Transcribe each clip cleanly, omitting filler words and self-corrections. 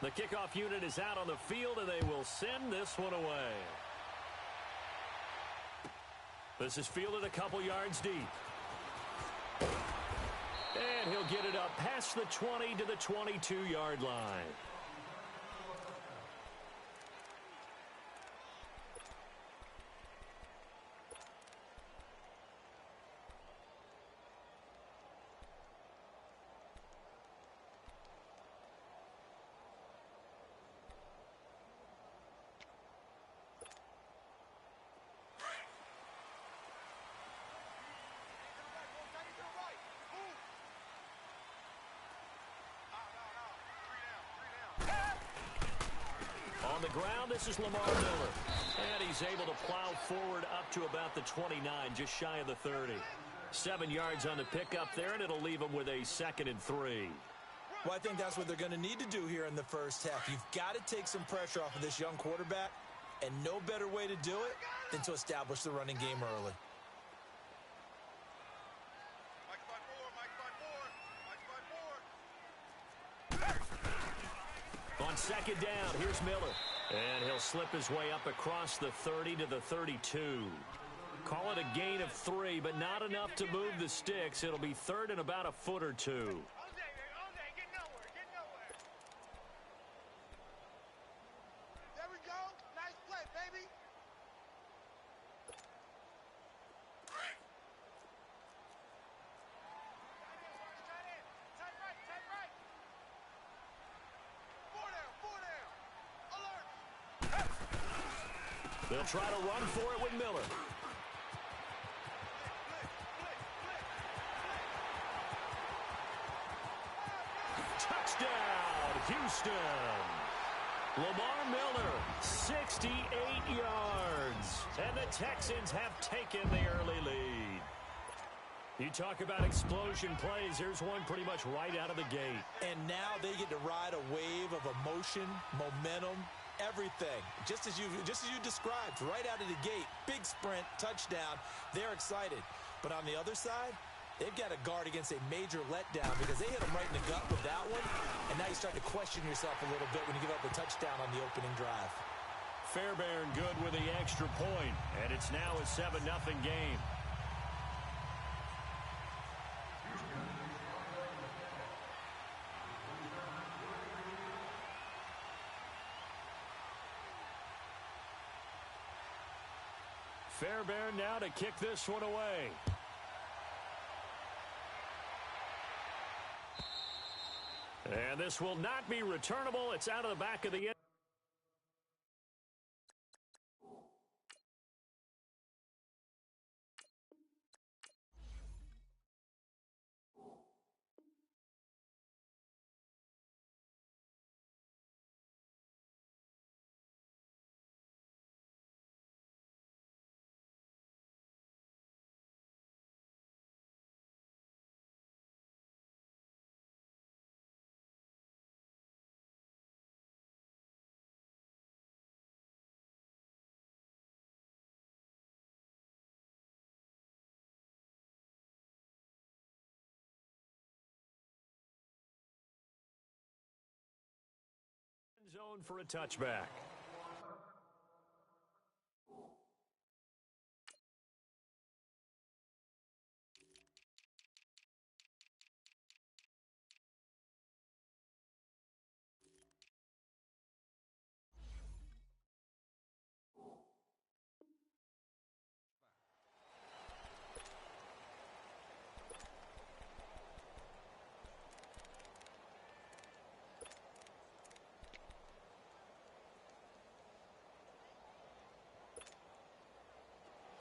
The kickoff unit is out on the field, and they will send this one away. This is fielded a couple yards deep. And he'll get it up past the 20 to the 22-yard line. On the ground, this is Lamar Miller. And he's able to plow forward up to about the 29, just shy of the 30. 7 yards on the pickup there, and it'll leave him with a 2nd and 3. Well, I think that's what they're going to need to do here in the first half. You've got to take some pressure off of this young quarterback, and no better way to do it than to establish the running game early. On 2nd down, here's Miller. And he'll slip his way up across the 30 to the 32. Call it a gain of 3, but not enough to move the sticks. It'll be 3rd and about a foot or 2. There we go. Nice play, baby. They'll try to run for it with Miller. Touchdown, Houston. Lamar Miller, 68 yards. And the Texans have taken the early lead. You talk about explosion plays. Here's one pretty much right out of the gate. And now they get to ride a wave of emotion, momentum, everything. Just as you described, right out of the gate. Big sprint, touchdown. They're excited. But on the other side, they've got to guard against a major letdown because they hit them right in the gut with that one. And now you start to question yourself a little bit when you give up a touchdown on the opening drive. Fairbairn good with the extra point. And it's now a 7-0 game. Fairbairn now to kick this one away. And this will not be returnable. It's out of the back of the end. Zone for a touchback.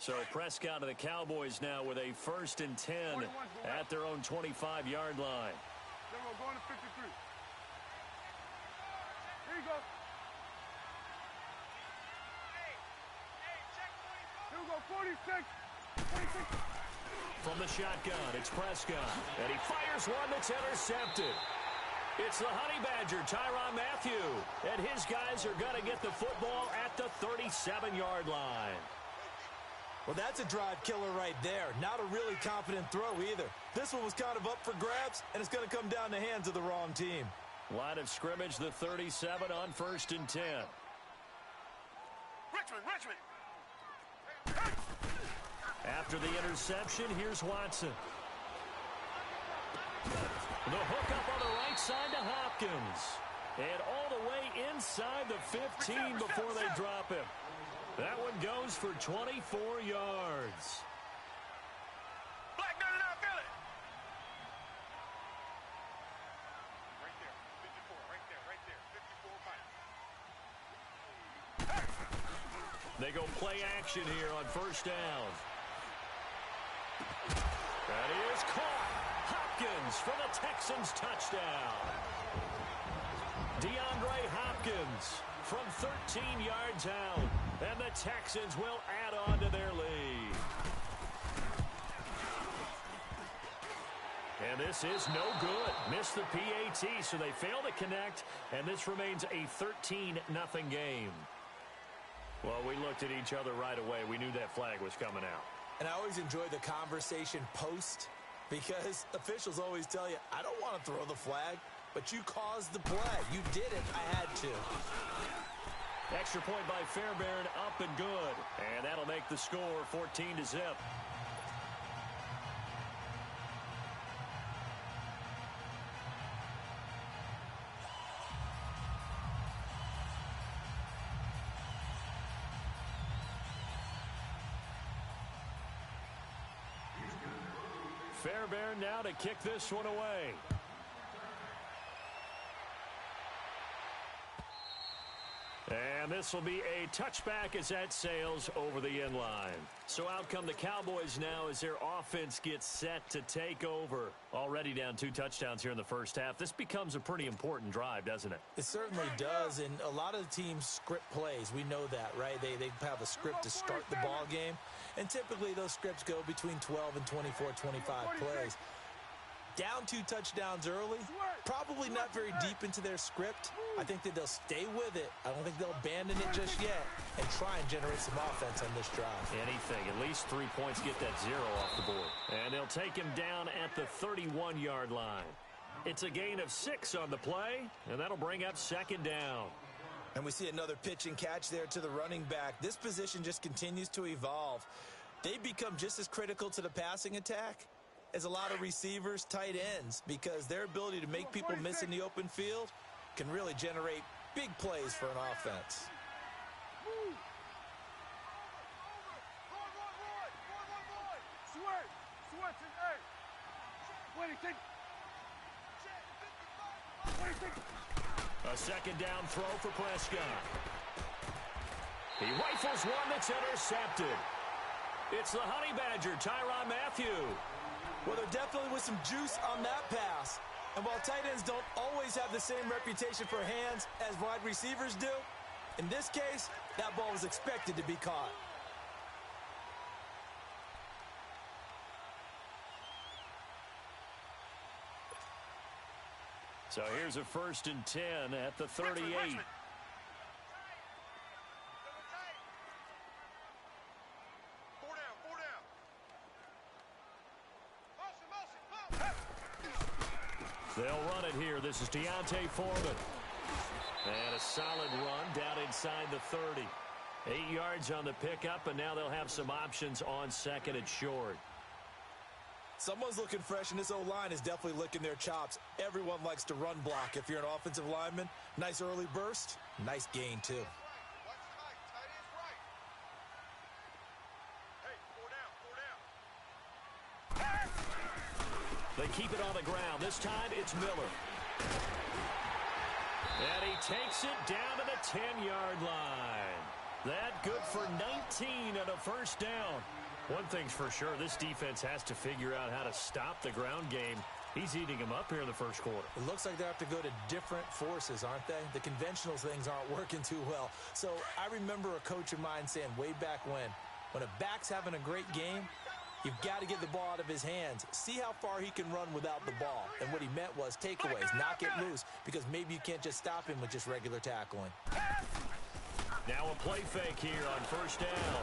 So Prescott of the Cowboys now with a 1st and 10 at their own 25-yard line. Then we're going to 53. Here you go. Here we go, 46. 46. From the shotgun, it's Prescott. And he fires one that's intercepted. It's the Honey Badger, Tyrann Mathieu. And his guys are going to get the football at the 37-yard line. Well, that's a drive killer right there. Not a really confident throw either. This one was kind of up for grabs, and it's going to come down the hands of the wrong team. Line of scrimmage, the 37 on 1st and 10. Richmond. After the interception, here's Watson. The hook up on the right side to Hopkins. And all the way inside the 15 before they drop him. That one goes for 24 yards. Black 99 Philly. Right there. 54. Right there. 54 back. They go play action here on 1st down. That is caught. Hopkins for the Texans touchdown. DeAndre Hopkins from 13 yards out. And the Texans will add on to their lead. And this is no good. Missed the PAT, so they fail to connect. And this remains a 13-0 game. Well, we looked at each other right away. We knew that flag was coming out. And I always enjoy the conversation post because officials always tell you, I don't want to throw the flag, but you caused the play. You did it. I had to. Extra point by Fairbairn, up and good. And that'll make the score 14-0. Fairbairn now to kick this one away. And this will be a touchback as that sails over the end line. So out come the Cowboys now as their offense gets set to take over. Already down 2 touchdowns here in the first half. This becomes a pretty important drive, doesn't it? It certainly does, and a lot of the teams script plays. We know that, right? They have a script to start the ball game, and typically those scripts go between 12 and 24, 25 plays. Down 2 touchdowns early, probably not very deep into their script. I think that they'll stay with it. I don't think they'll abandon it just yet and try and generate some offense on this drive. Anything. At least 3 points, get that 0 off the board. And they'll take him down at the 31-yard line. It's a gain of 6 on the play, and that'll bring up 2nd down. And we see another pitch and catch there to the running back. This position just continues to evolve. They become just as critical to the passing attack as a lot of receivers, tight ends, because their ability to make people miss in the open field can really generate big plays for an offense. A 2nd down throw for Prescott. He rifles one that's intercepted. It's the Honey Badger, Tyrann Mathieu. Well, there definitely was some juice on that pass. And while tight ends don't always have the same reputation for hands as wide receivers do, in this case, that ball was expected to be caught. So here's a 1st and 10 at the 38. Richmond. They'll run it here. This is Deontay Foreman. And a solid run down inside the 30. 8 yards on the pickup, and now they'll have some options on 2nd and short. Someone's looking fresh, and this O-line is definitely licking their chops. Everyone likes to run block if you're an offensive lineman. Nice early burst. Nice gain, too. They keep it on the ground. This time it's Miller. And he takes it down to the 10-yard line. That good for 19 and a 1st down. One thing's for sure, this defense has to figure out how to stop the ground game. He's eating them up here in the first quarter. It looks like they have to go to different forces, aren't they? The conventional things aren't working too well. So I remember a coach of mine saying way back when a back's having a great game, you've got to get the ball out of his hands. See how far he can run without the ball. And what he meant was takeaways, not get loose, because maybe you can't just stop him with just regular tackling. Now a play fake here on 1st down.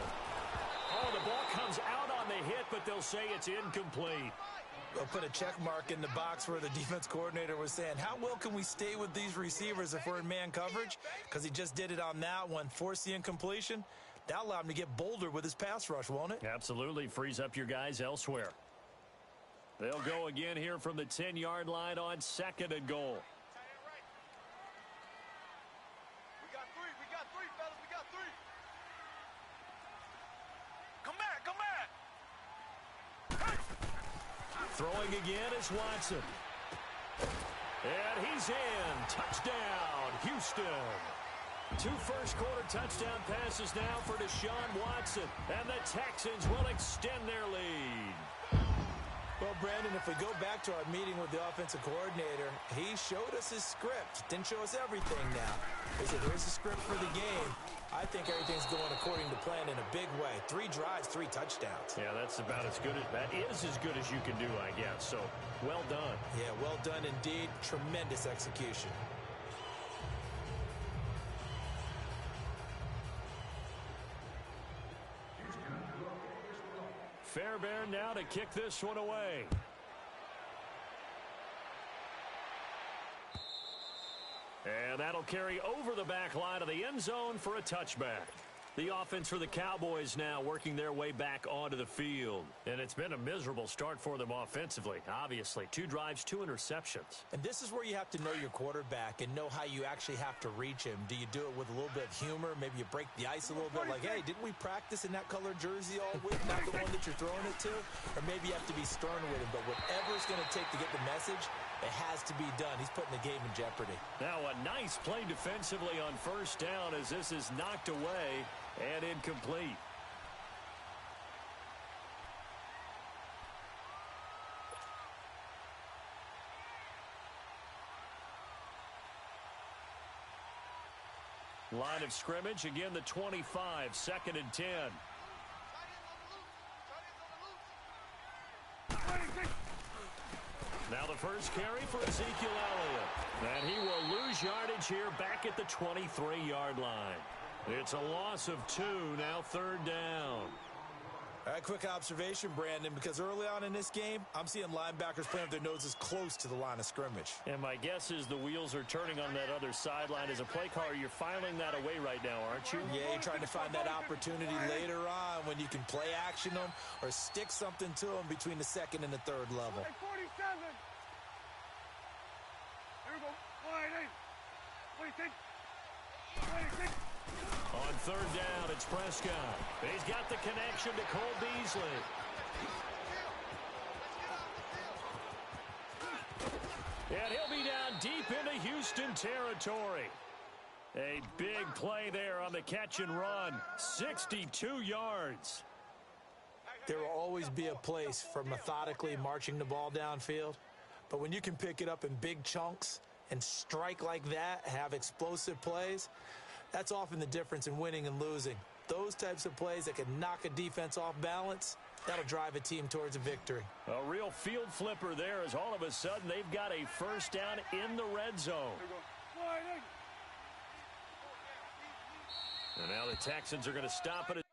Oh, the ball comes out on the hit, but they'll say it's incomplete. We'll put a check mark in the box where the defense coordinator was saying, how well can we stay with these receivers if we're in man coverage? Because he just did it on that one, forced the incompletion. That'll allow him to get bolder with his pass rush, won't it? Absolutely. Frees up your guys elsewhere. They'll go again here from the 10-yard line on 2nd and goal. We got three, fellas. We got three. Come back. Throwing again is Watson. And he's in. Touchdown, Houston. 2 first-quarter touchdown passes now for Deshaun Watson. And the Texans will extend their lead. Well, Brandon, if we go back to our meeting with the offensive coordinator, he showed us his script. Didn't show us everything now. He said, here's the script for the game. I think everything's going according to plan in a big way. 3 drives, 3 touchdowns. Yeah, that's about as good as you can do, I guess. So, well done. Yeah, well done indeed. Tremendous execution. Fairbairn now to kick this one away. And that'll carry over the back line of the end zone for a touchback. The offense for the Cowboys now working their way back onto the field. And it's been a miserable start for them offensively, obviously. 2 drives, 2 interceptions. And this is where you have to know your quarterback and know how you actually have to reach him. Do you do it with a little bit of humor? Maybe you break the ice a little bit like, hey, didn't we practice in that color jersey all week? Not the one that you're throwing it to? Or maybe you have to be stern with him. But whatever it's going to take to get the message, it has to be done. He's putting the game in jeopardy. Now a nice play defensively on first down as this is knocked away and incomplete. Line of scrimmage, again the 25, 2nd and 10. Now the first carry for Ezekiel Elliott. And he will lose yardage here back at the 23-yard line. It's a loss of 2, now 3rd down. All right, quick observation, Brandon, because early on in this game, I'm seeing linebackers playing with their noses close to the line of scrimmage. And my guess is the wheels are turning on that other sideline. As a play caller, you're filing that away right now, aren't you? Yeah, you're trying to find that opportunity later on when you can play action them or stick something to them between the 2nd and the 3rd level. 47. Here we go. 26. 26. On 3rd down, it's Prescott. He's got the connection to Cole Beasley. And he'll be down deep into Houston territory. A big play there on the catch and run. 62 yards. There will always be a place for methodically marching the ball downfield. But when you can pick it up in big chunks and strike like that, have explosive plays, that's often the difference in winning and losing. Those types of plays that can knock a defense off balance, that'll drive a team towards a victory. A real field flipper there as all of a sudden they've got a first down in the red zone. And now the Texans are going to stop it.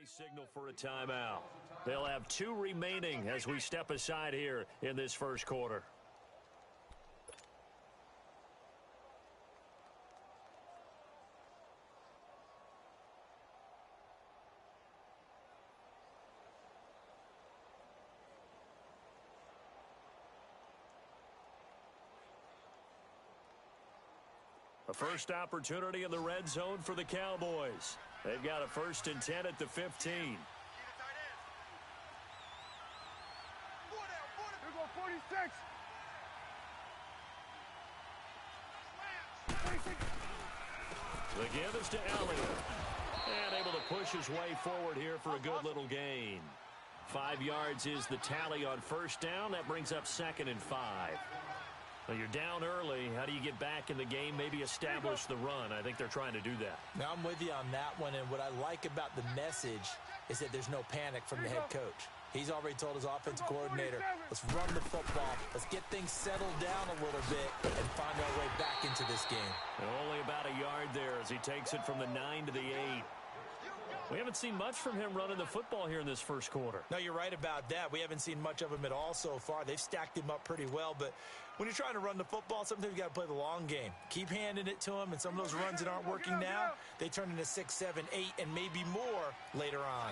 Signal for a timeout. They'll have 2 remaining as we step aside here in this first quarter. A first opportunity in the red zone for the Cowboys. They've got a 1st and 10 at the 15. Here go 46. The give is to Elliott. And able to push his way forward here for a good little gain. 5 yards is the tally on first down. That brings up 2nd and 5. Well, you're down early. How do you get back in the game, maybe establish the run? I think they're trying to do that. Now, I'm with you on that one, and what I like about the message is that there's no panic from the head coach. He's already told his offensive coordinator, let's run the football, let's get things settled down a little bit and find our way back into this game. And only about a yard there as he takes it from the 9 to the 8. We haven't seen much from him running the football here in this first quarter. No, you're right about that. We haven't seen much of him at all so far. They've stacked him up pretty well, but when you're trying to run the football, sometimes you got to play the long game. Keep handing it to him, and some of those runs that aren't working now, they turn into 6, 7, 8, and maybe more later on.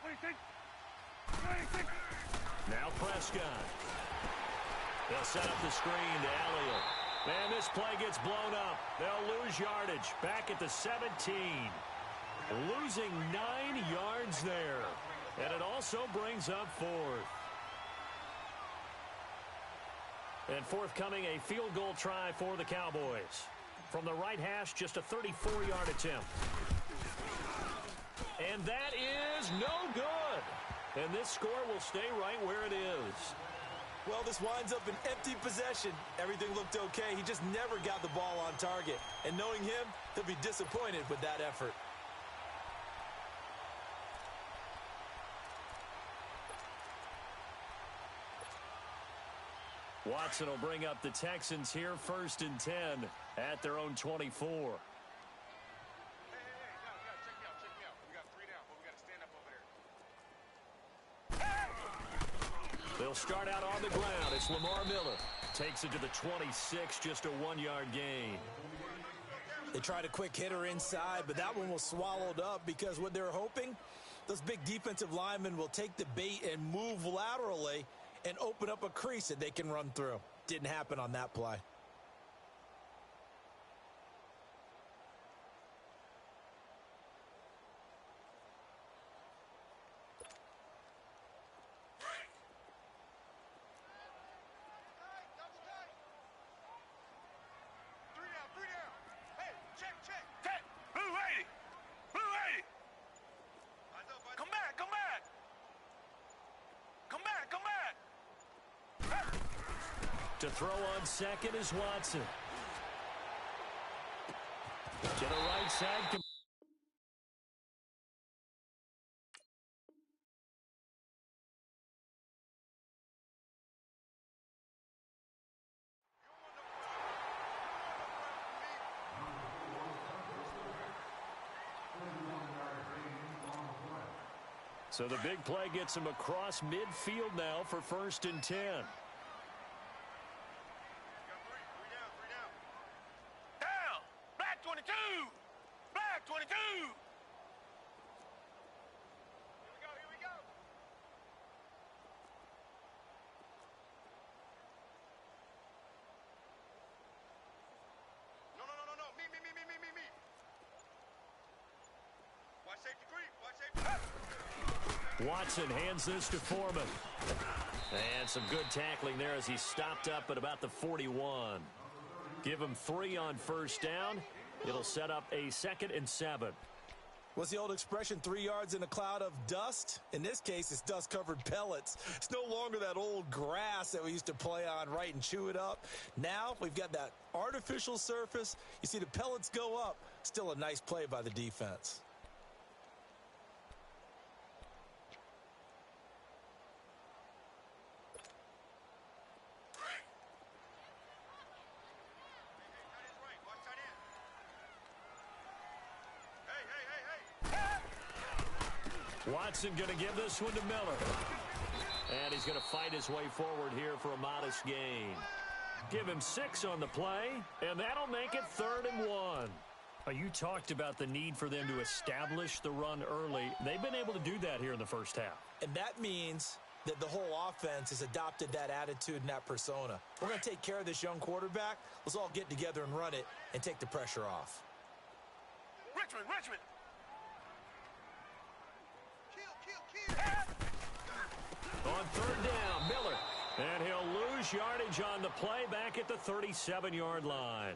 26. Now Prescott. They'll set up the screen to Elliott. And this play gets blown up. They'll lose yardage back at the 17. Losing 9 yards there. And it also brings up 4th. And forthcoming, a field goal try for the Cowboys. From the right hash, just a 34-yard attempt. And that is no good. And this score will stay right where it is. Well, this winds up an empty possession. Everything looked okay. He just never got the ball on target. And knowing him, he'll be disappointed with that effort. Watson will bring up the Texans here 1st and 10 at their own 24. Check me out. We got 3 down, but we got to stand up over there. They'll start out on the ground. It's Lamar Miller. Takes it to the 26, just a 1-yard gain. They tried a quick hitter inside, but that one was swallowed up because what they're hoping, those big defensive linemen will take the bait and move laterally and open up a crease that they can run through. Didn't happen on that play. To throw on second is Watson. To the right side. So the big play gets him across midfield now for 1st and 10. Watson hands this to Foreman. And some good tackling there as he stopped up at about the 41. Give him 3 on first down. It'll set up a 2nd and 7. What's the old expression, 3 yards in a cloud of dust? In this case, it's dust-covered pellets. It's no longer that old grass that we used to play on, right, and chew it up. Now we've got that artificial surface. You see the pellets go up. Still a nice play by the defense. Watson going to give this one to Miller. And he's going to fight his way forward here for a modest gain. Give him 6 on the play, and that'll make it 3rd and 1. You talked about the need for them to establish the run early. They've been able to do that here in the first half. And that means that the whole offense has adopted that attitude and that persona. We're going to take care of this young quarterback. Let's all get together and run it and take the pressure off. Richmond. On 3rd down, Miller. And he'll lose yardage on the play back at the 37-yard line.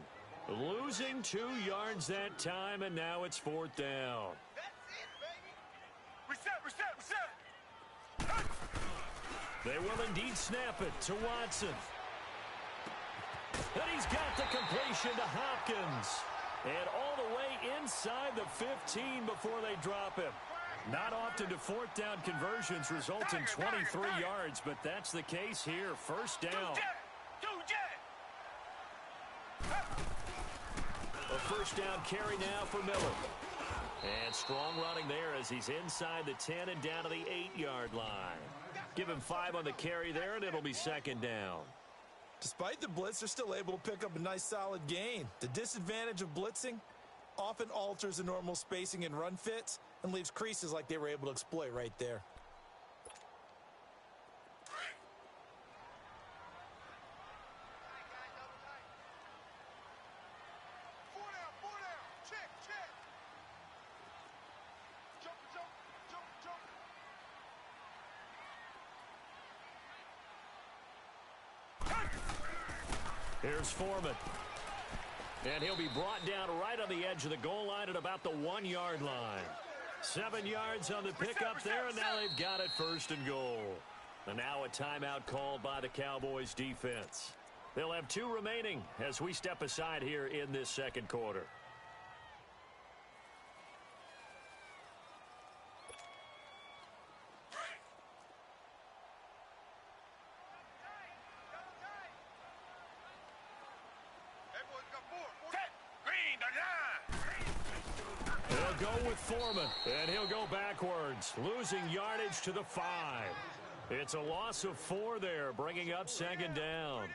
Losing 2 yards that time, and now it's 4th down. That's it, baby. Reset. They will indeed snap it to Watson. And he's got the completion to Hopkins. And all the way inside the 15 before they drop him. Not often do 4th down conversions result in 23 yards, but that's the case here. 1st down. A 1st down carry now for Miller. And strong running there as he's inside the 10 and down to the 8-yard line. Give him 5 on the carry there, and it'll be 2nd down. Despite the blitz, they're still able to pick up a nice solid gain. The disadvantage of blitzing often alters the normal spacing and run fits and leaves creases like they were able to exploit right there. Four down. Check. Jump. Here's Foreman. And he'll be brought down right on the edge of the goal line at about the 1-yard line. 7 yards on the pickup there, and now they've got it 1st and goal. And now a timeout called by the Cowboys defense. They'll have 2 remaining as we step aside here in this 2nd quarter. He'll go with Foreman, and he'll go backwards, losing yardage to the 5. It's a loss of 4 there, bringing up 2nd down.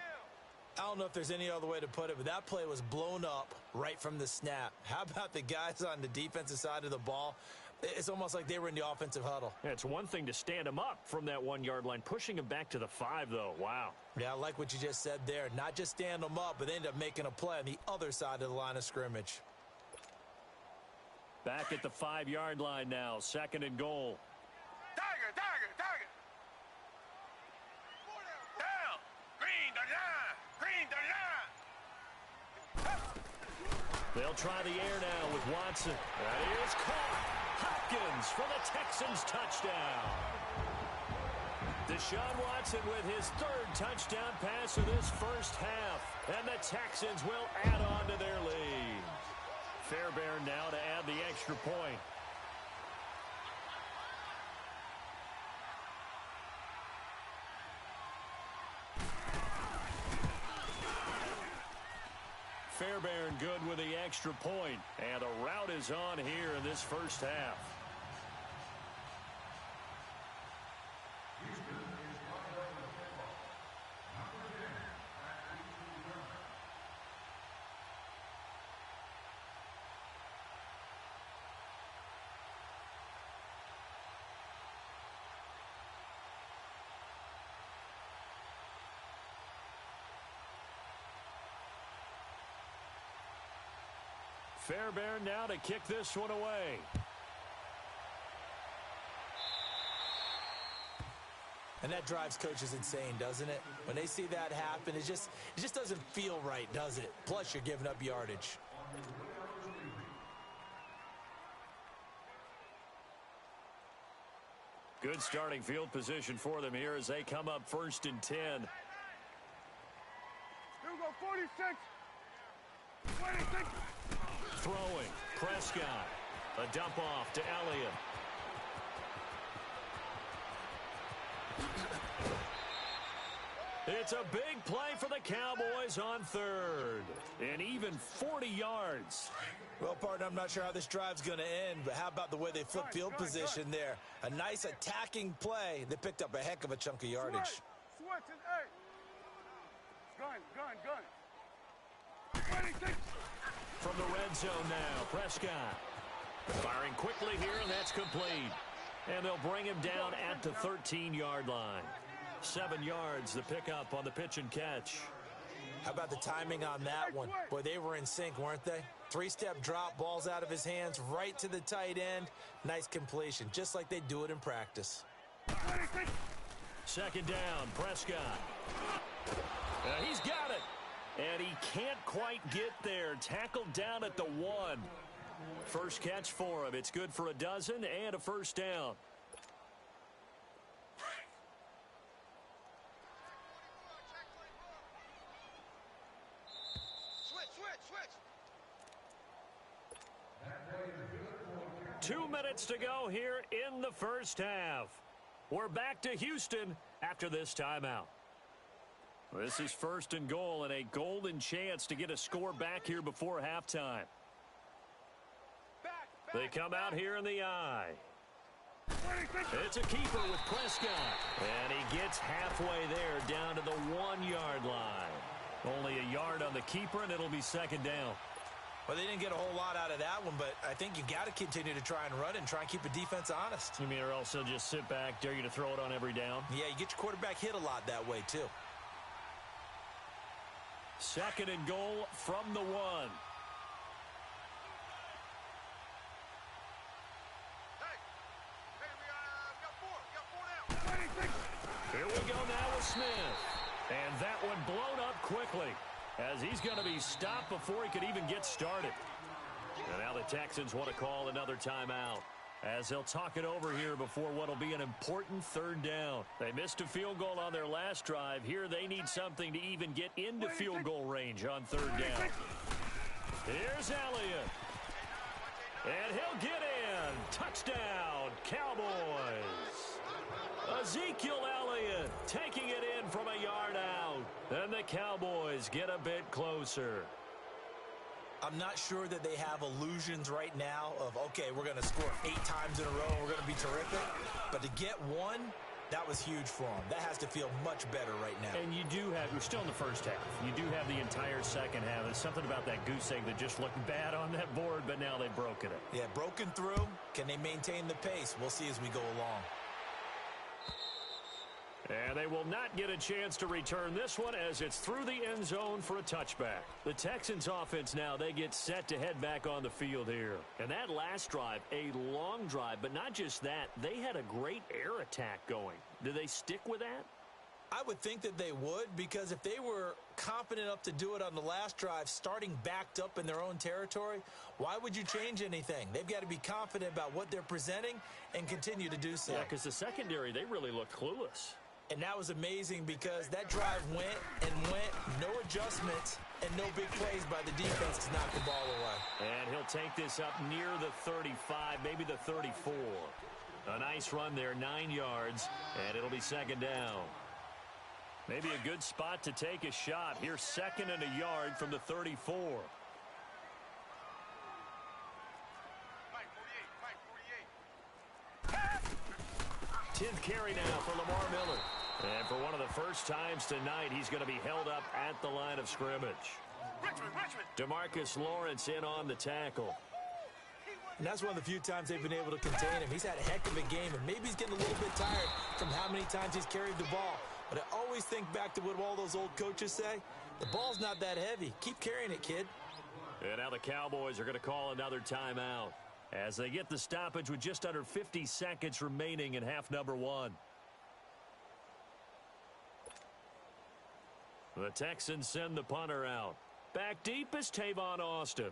I don't know if there's any other way to put it, but that play was blown up right from the snap. How about the guys on the defensive side of the ball? It's almost like they were in the offensive huddle. Yeah, it's one thing to stand him up from that 1-yard line. Pushing him back to the 5, though. Wow. Yeah, I like what you just said there. Not just stand them up, but they end up making a play on the other side of the line of scrimmage. Back at the 5-yard line now. 2nd and goal. Tiger. Down. Green the line. They'll try the air now with Watson. That is caught. Hopkins for the Texans touchdown. Deshaun Watson with his 3rd touchdown pass of this first half. And the Texans will add on to their lead. Fairbairn now to add the extra point. Fairbairn good with the extra point. And the route is on here in this first half. Fairbairn now to kick this one away. And that drives coaches insane, doesn't it? When they see that happen, it just doesn't feel right, does it? Plus, you're giving up yardage. Good starting field position for them here as they come up 1st and 10. Here we go, 46. 26. Throwing. Prescott. A dump off to Elliott. It's a big play for the Cowboys on third. And even 40 yards. Well, partner, I'm not sure how this drive's going to end, but how about the way they flip field position there? A nice attacking play. They picked up a heck of a chunk of yardage. Switching, hey. Gun. From the red zone now, Prescott. Firing quickly here, and that's complete. And they'll bring him down at the 13-yard line. 7 yards, the pickup on the pitch and catch. How about the timing on that one? Boy, they were in sync, weren't they? 3-step drop, balls out of his hands, right to the tight end. Nice completion, just like they do it in practice. Second down, Prescott. He's got it. And he can't quite get there. Tackled down at the 1. First catch for him. It's good for a dozen and a first down. Switch. 2 minutes to go here in the first half. We're back to Houston after this timeout. This is first and goal and a golden chance to get a score back here before halftime. They come out here in the eye. It's a keeper with Prescott. And he gets halfway there down to the 1-yard line. Only a yard on the keeper, and it'll be second down. Well, they didn't get a whole lot out of that one, but I think you got to continue to try and run and try and keep the defense honest. You mean or also just sit back, dare you to throw it on every down? Yeah, you get your quarterback hit a lot that way, too. Second and goal from the 1. Here we go now with Smith. And that one blown up quickly as he's going to be stopped before he could even get started. And now the Texans want to call another timeout as they'll talk it over here before what will be an important third down. They missed a field goal on their last drive. Here they need something to even get into field goal range on third down. Here's Elliott. And he'll get in. Touchdown, Cowboys. Ezekiel Elliott taking it in from a yard out. And the Cowboys get a bit closer. I'm not sure that they have illusions right now of, okay, we're going to score 8 times in a row and we're going to be terrific. But to get one, that was huge for them. That has to feel much better right now. And you do have, we're still in the first half. You do have the entire second half. There's something about that goose egg that just looked bad on that board, but now they've broken it. Yeah, broken through. Can they maintain the pace? We'll see as we go along. And they will not get a chance to return this one as it's through the end zone for a touchback. The Texans offense now, they get set to head back on the field here. And that last drive, a long drive, but not just that, they had a great air attack going. Do they stick with that? I would think that they would, because if they were confident enough to do it on the last drive, starting backed up in their own territory, why would you change anything? They've got to be confident about what they're presenting and continue to do so. Yeah, because the secondary, they really looked clueless. And that was amazing because that drive went, no adjustments, and no big plays by the defense to knock the ball away. And he'll take this up near the 35, maybe the 34. A nice run there, 9 yards, and it'll be second down. Maybe a good spot to take a shot. Here's second and a yard from the 34. 10th carry now for Lamar Miller. And for one of the first times tonight, he's going to be held up at the line of scrimmage. DeMarcus Lawrence in on the tackle. And that's one of the few times they've been able to contain him. He's had a heck of a game, and maybe he's getting a little bit tired from how many times he's carried the ball. But I always think back to what all those old coaches say. The ball's not that heavy. Keep carrying it, kid. And now the Cowboys are going to call another timeout as they get the stoppage with just under 50 seconds remaining in half number 1. The Texans send the punter out. Back deep is Tavon Austin.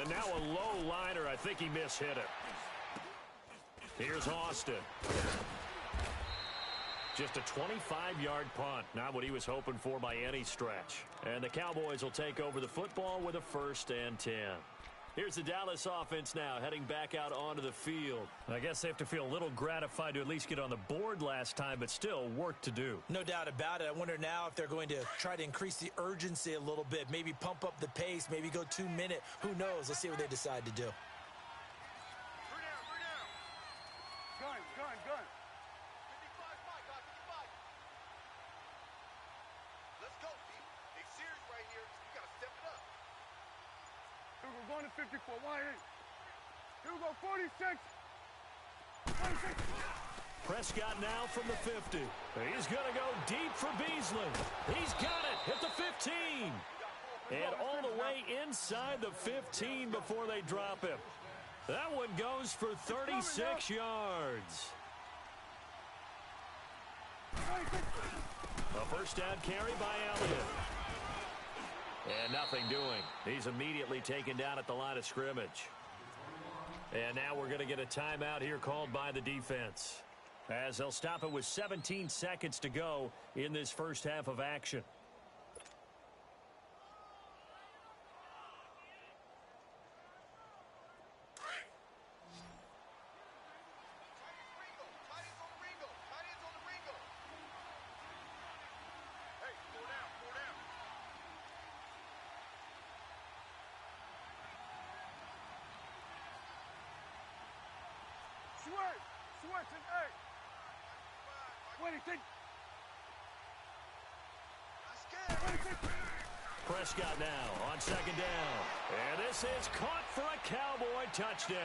And now a low liner. I think he mishit it. Here's Austin. Just a 25-yard punt. Not what he was hoping for by any stretch. And the Cowboys will take over the football with a 1st and 10. Here's the Dallas offense now heading back out onto the field. I guess they have to feel a little gratified to at least get on the board last time, but still work to do. No doubt about it. I wonder now if they're going to try to increase the urgency a little bit, maybe pump up the pace, maybe go 2 minute. Who knows? Let's see what they decide to do. Gun. 55, Mike, 55. Let's go, team. Big series right here. You got to step it up. Here we go, going to 54, 180. Here we go, 46. 46. Prescott now from the 50. He's going to go deep for Beasley. He's got it at the 15. And all the way inside the 15 before they drop him. That one goes for 36 yards. A first down carry by Elliott. And nothing doing. He's immediately taken down at the line of scrimmage. And now we're going to get a timeout here called by the defense, as they'll stop it with 17 seconds to go in this first half of action. Switch, and hey. What do you think? Prescott now on second down. And this is caught for a Cowboy touchdown.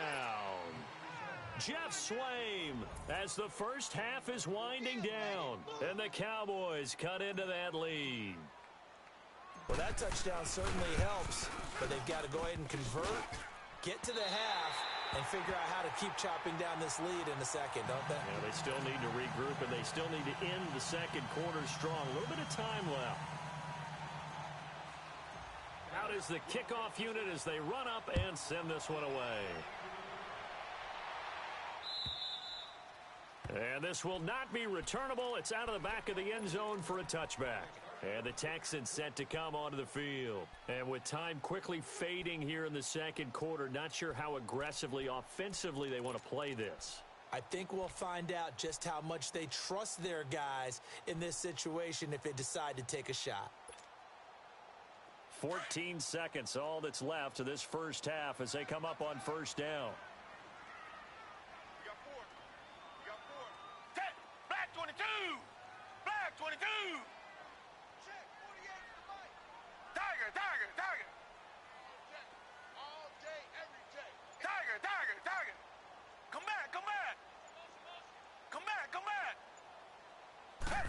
Jeff Swaim as the first half is winding down. And the Cowboys cut into that lead. Well, that touchdown certainly helps, but they've got to go ahead and convert, get to the half, and figure out how to keep chopping down this lead in the second, don't they? Yeah, they still need to regroup, and they still need to end the second quarter strong. A little bit of time left. Out is the kickoff unit as they run up and send this one away. And this will not be returnable. It's out of the back of the end zone for a touchback. And the Texans set to come onto the field. And with time quickly fading here in the second quarter, not sure how aggressively, offensively they want to play this. I think we'll find out just how much they trust their guys in this situation if they decide to take a shot. 14 seconds, all that's left of this first half as they come up on first down. We got four. Set. Black 22. Black 22. Check. 48 to the mic. Tiger. All day, every day. Tiger. Come back. Hey.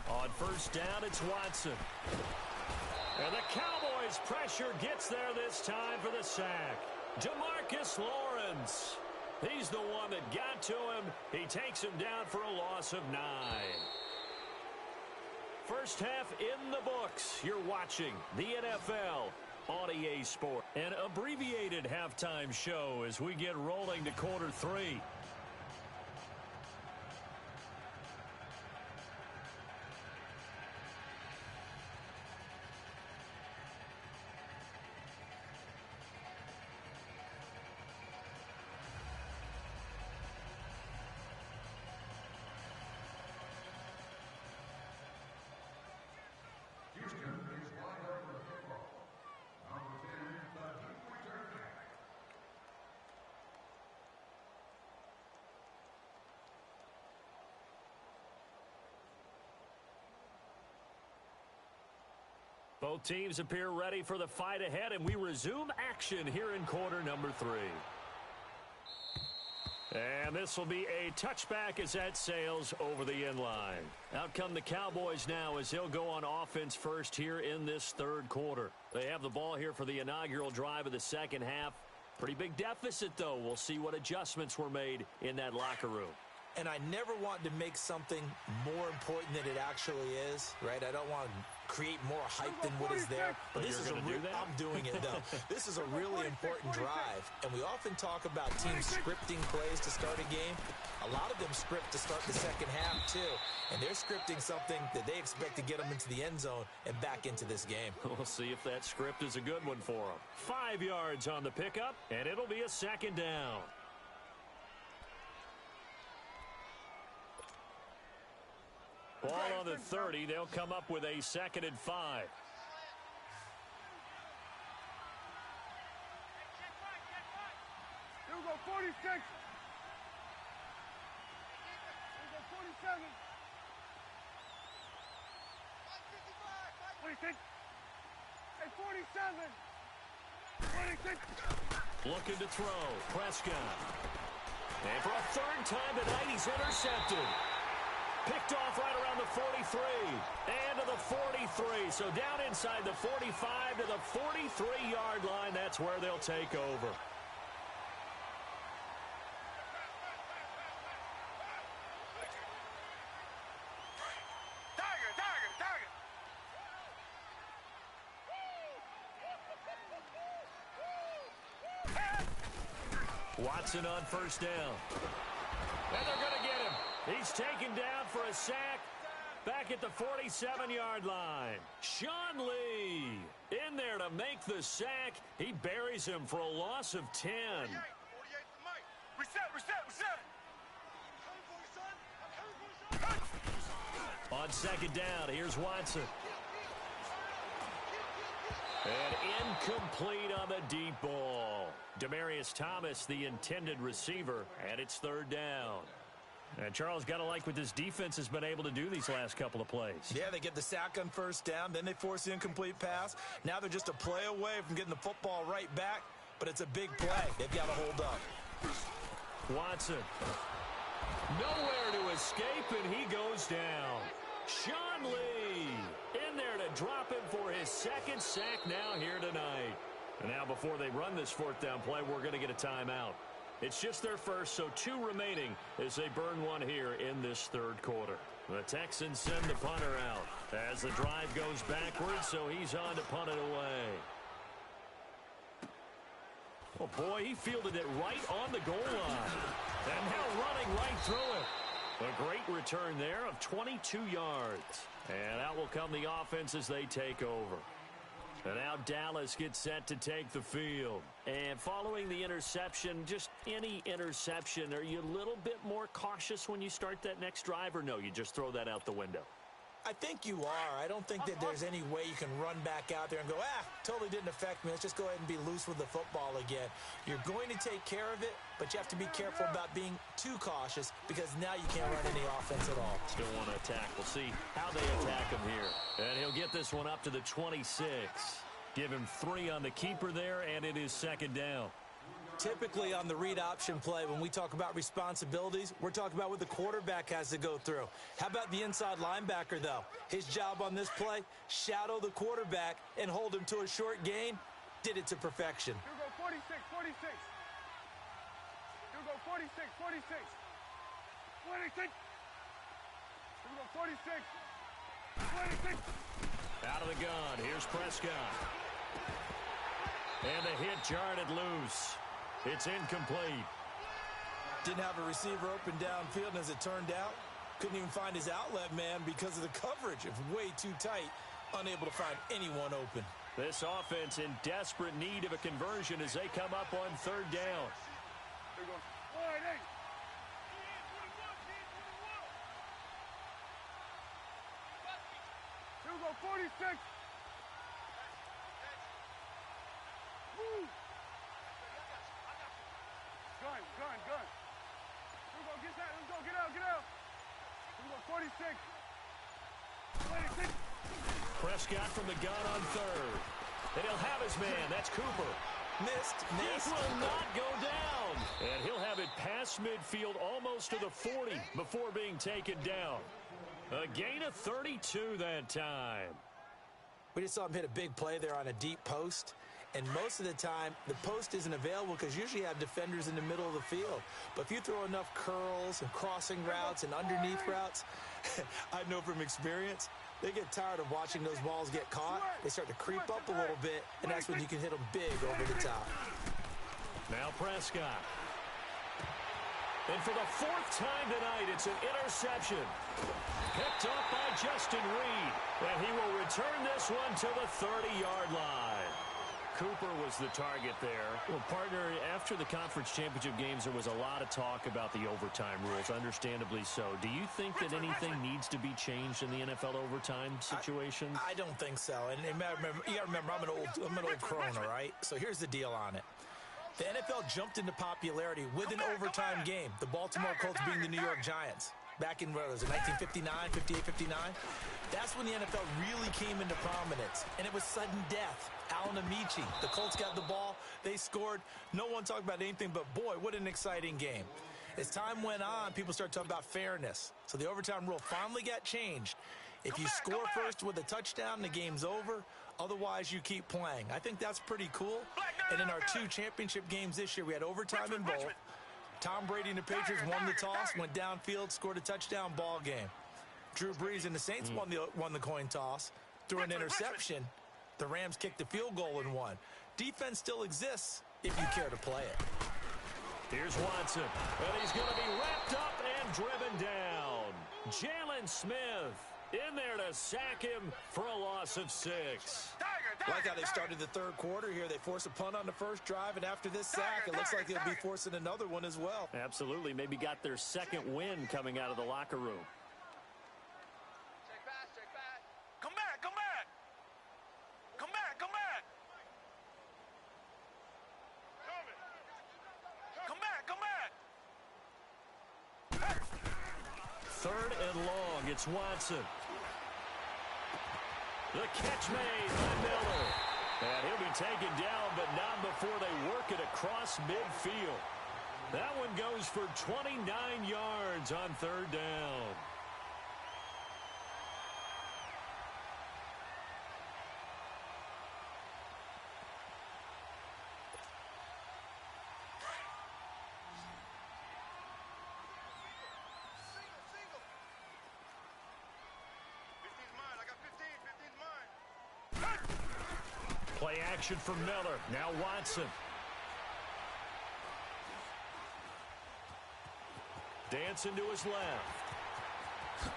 On first down, it's Watson. And the Cowboys' pressure gets there this time for the sack. DeMarcus Lawrence. He's the one that got to him. He takes him down for a loss of 9. First half in the books. You're watching the NFL on EA Sport. An abbreviated halftime show as we get rolling to quarter 3. Both teams appear ready for the fight ahead, and we resume action here in quarter number 3. And this will be a touchback as that sails over the end line. Out come the Cowboys now as they'll go on offense first here in this third quarter. They have the ball here for the inaugural drive of the second half. Pretty big deficit, though. We'll see what adjustments were made in that locker room. And I never want to make something more important than it actually is, right? I don't want create more hype than what is there. But this is I'm doing it, though. This is a really important drive, and we often talk about teams scripting plays to start a game. A lot of them script to start the second half, too, and they're scripting something that they expect to get them into the end zone and back into this game. We'll see if that script is a good one for them. 5 yards on the pickup, and it'll be a second down. Ball on the 30. They'll come up with a 2nd and 5. Here we go, 46. Here we go, 47. 26. Hey, 47. 26. Looking to throw. Prescott. And for a 3rd time tonight, he's intercepted. Picked off right around the 43 and to the 43. So down inside the 45 to the 43-yard line. That's where they'll take over. Watson on 1st down. And they're going to get him. He's taken down for a sack back at the 47-yard line. Sean Lee in there to make the sack. He buries him for a loss of 10. Reset. On 2nd down, here's Watson. And incomplete on the deep ball. Demaryius Thomas, the intended receiver, and it's 3rd down. And Charles, got to like what this defense has been able to do these last couple of plays. Yeah, they get the sack on 1st down, then they force the incomplete pass. Now they're just a play away from getting the football right back, but it's a big play. They've got to hold up. Watson. Nowhere to escape, and he goes down. Sean Lee in there to drop him for his 2nd sack now here tonight. And now before they run this 4th down play, we're going to get a timeout. It's just their first, so 2 remaining as they burn one here in this 3rd quarter. The Texans send the punter out as the drive goes backwards, so he's on to punt it away. Oh, boy, he fielded it right on the goal line. And now running right through it. A great return there of 22 yards. And out will come the offense as they take over. And now Dallas gets set to take the field. And following the interception, just any interception, are you a little bit more cautious when you start that next drive, or no, you just throw that out the window? I think you are. I don't think that there's any way you can run back out there and go, totally didn't affect me. Let's just go ahead and be loose with the football again. You're going to take care of it, but you have to be careful about being too cautious because now you can't run any offense at all. Still want to attack. We'll see how they attack him here. And he'll get this one up to the 26. Give him 3 on the keeper there, and it is 2nd down. Typically on the read option play, when we talk about responsibilities, we're talking about what the quarterback has to go through. How about the inside linebacker, though? His job on this play, shadow the quarterback and hold him to a short gain. Did it to perfection. Here we go, 46. Here we go, 46. 26. Here we go, 46. Out of the gun, here's Prescott. And the hit jarred it loose. It's incomplete. Didn't have a receiver open downfield, and as it turned out, couldn't even find his outlet man because of the coverage. It was way too tight, unable to find anyone open. This offense in desperate need of a conversion as they come up on 3rd down. Here we go. 1-8. Here we go, 46. Woo! Gun. Here we go, get that. Let's go, get out. Here we go, 46. 26. Prescott from the gun on 3rd. And he'll have his man. That's Cooper. Missed. This will not go down. And he'll have it past midfield almost to the 40 before being taken down. A gain of 32 that time. We just saw him hit a big play there on a deep post. And most of the time, the post isn't available because usually you have defenders in the middle of the field. But if you throw enough curls and crossing routes and underneath routes, I know from experience, They get tired of watching those balls get caught. They start to creep up a little bit, and that's when you can hit them big over the top. Now Prescott. And for the fourth time tonight, it's an interception. Picked up by Justin Reed. And he will return this one to the 30-yard line. Cooper was the target there. Well, partner, after the conference championship games, there was a lot of talk about the overtime rules, understandably so. Do you think that anything needs to be changed in the NFL overtime situation? I don't think so. And you got to remember, I'm an old crone, all right? So here's the deal on it. The NFL jumped into popularity with an overtime game, the Baltimore Colts being the New York Giants. Back in, what was it, 1959, 58, 59? That's when the NFL really came into prominence, and it was sudden death. Alan Amici, the Colts got the ball, they scored. No one talked about anything but, boy, what an exciting game. As time went on, people started talking about fairness. So the overtime rule finally got changed. If you score first with a touchdown, the game's over. Otherwise, you keep playing. I think that's pretty cool. And in our 2 championship games this year, we had overtime in both. Tom Brady and the Patriots won the toss, went downfield, scored a touchdown, ball game. Drew Brees and the Saints won the coin toss. Threw an interception. The Rams kicked the field goal and won. Defense still exists if you care to play it. Here's Watson. And he's going to be wrapped up and driven down. Jalen Smith in there to sack him for a loss of 6. Like how they started the third quarter here. They force a punt on the first drive, and after this sack, it looks like they'll be forcing another one as well. Absolutely. Maybe got their second win coming out of the locker room. Check back, check back. Come back, come back. Come back, come back. Come back, come back. Third and long. It's Watson. The catch made by Miller. And he'll be taken down, but not before they work it across midfield. That one goes for 29 yards on third down. Play action for Miller. Now Watson. Dancing to his left.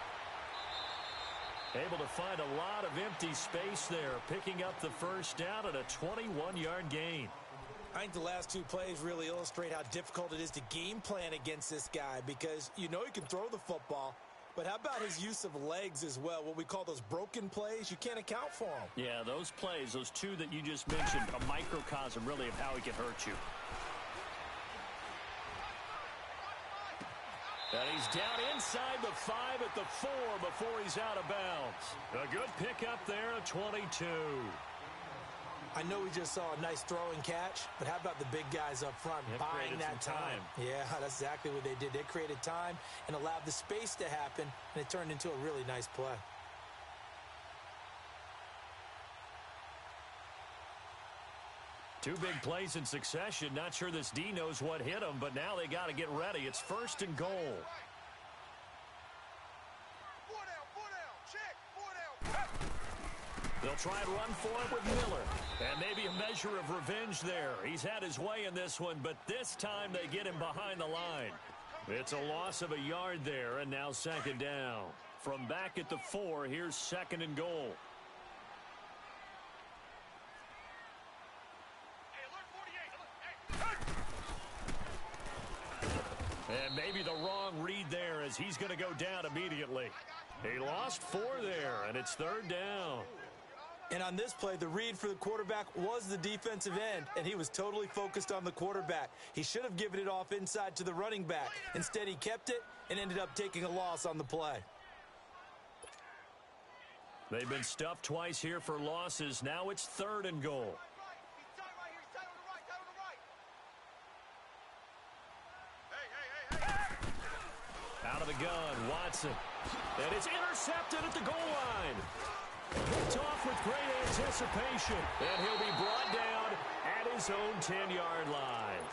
Able to find a lot of empty space there, picking up the first down at a 21-yard gain. I think the last 2 plays really illustrate how difficult it is to game plan against this guy, because you know he can throw the football, but how about his use of legs as well? What we call those broken plays, you can't account for them. Yeah, those plays, those 2 that you just mentioned, a microcosm really of how he can hurt you. And he's down inside the 5 at the 4 before he's out of bounds. A good pickup there at 22. I know we just saw a nice throw and catch, but how about the big guys up front buying that time? Yeah, that's exactly what they did. They created time and allowed the space to happen, and it turned into a really nice play. Two big plays in succession. Not sure this D knows what hit him, but now they got to get ready. It's first and goal. They'll try and run for it with Miller. And maybe a measure of revenge there. He's had his way in this one, but this time they get him behind the line. It's a loss of a yard there, and now second down. From back at the 4, here's second and goal. And maybe the wrong read there, as he's going to go down immediately. He lost 4 there, and it's third down. And on this play, the read for the quarterback was the defensive end, and he was totally focused on the quarterback. He should have given it off inside to the running back. Instead, he kept it and ended up taking a loss on the play. They've been stuffed twice here for losses. Now it's third and goal. Out of the gun, Watson. And it's intercepted at the goal line. Picked off with great anticipation. And he'll be brought down at his own 10-yard line.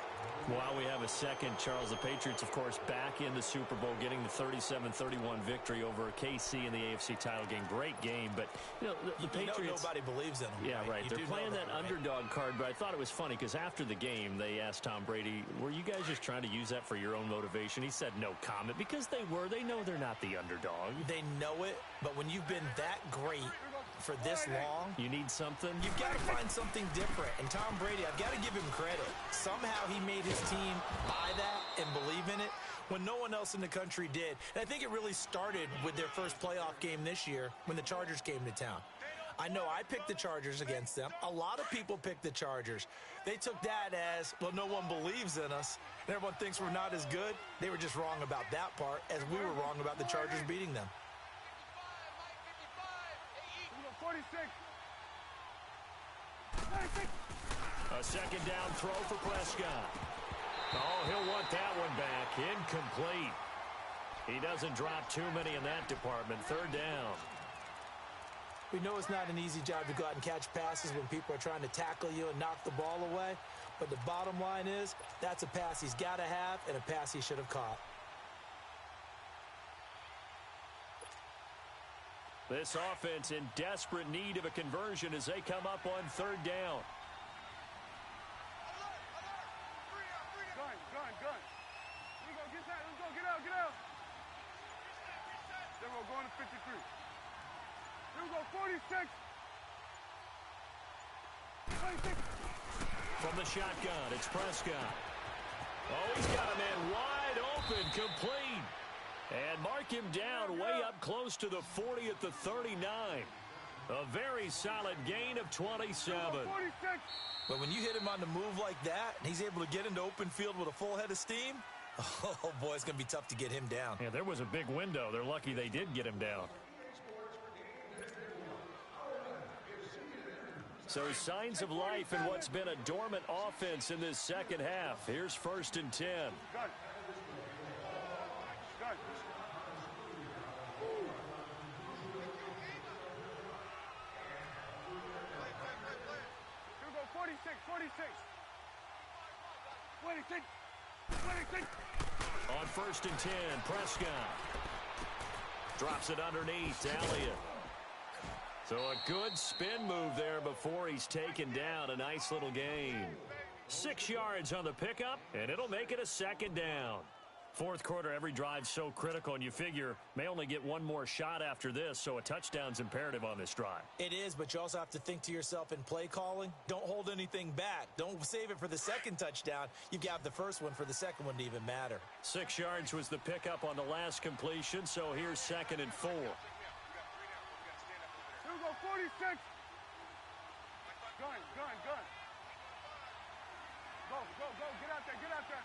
While we have a second, Charles, the Patriots, of course, back in the Super Bowl, getting the 37-31 victory over KC in the AFC title game. Great game, but, you know, the Patriots... nobody believes in them. Yeah, right. They're playing that right? underdog card, but I thought it was funny because after the game, they asked Tom Brady, were you guys just trying to use that for your own motivation? He said no comment because they were. They know they're not the underdog. They know it, but when you've been that great for this long, you need something. You've got to find something different. And Tom Brady, I've got to give him credit. Somehow he made his team buy that and believe in it when no one else in the country did. And I think it really started with their first playoff game this year when the Chargers came to town. I know I picked the Chargers against them. A lot of people picked the Chargers. They took that as, well, no one believes in us, and everyone thinks we're not as good. They were just wrong about that part, as we were wrong about the Chargers beating them. 46. A second down throw for Prescott. Oh, he'll want that one back. Incomplete. He doesn't drop too many in that department. Third down. We know it's not an easy job to go out and catch passes when people are trying to tackle you and knock the ball away. But the bottom line is, that's a pass he's got to have and a pass he should have caught. This offense in desperate need of a conversion as they come up on third down. Gun. Let's go, get that. Let's go, get out. Then we're going to 53. Here we go, 46. 26. From the shotgun, it's Prescott. Oh, he's got a man wide open, complete. And mark him down way up close to the 40 at the 39. A very solid gain of 27. 46. But when you hit him on the move like that, and he's able to get into open field with a full head of steam, oh, boy, it's going to be tough to get him down. Yeah, there was a big window. They're lucky they did get him down. So signs of life in what's been a dormant offense in this second half. Here's 1st and 10. Gun. Here we go, 46. 26. On 1st and 10, Prescott drops it underneath to Elliott. So a good spin move there before he's taken down. A nice little gain. 6 yards on the pickup, and it'll make it a second down. Fourth quarter, every drive so critical, and you figure may only get one more shot after this, so a touchdown's imperative on this drive. It is, but you also have to think to yourself in play calling, don't hold anything back. Don't save it for the second touchdown. You've got the first one for the second one to even matter. 6 yards was the pickup on the last completion, so here's 2nd and 4. Here we go, 46. Gun. Go, get out there.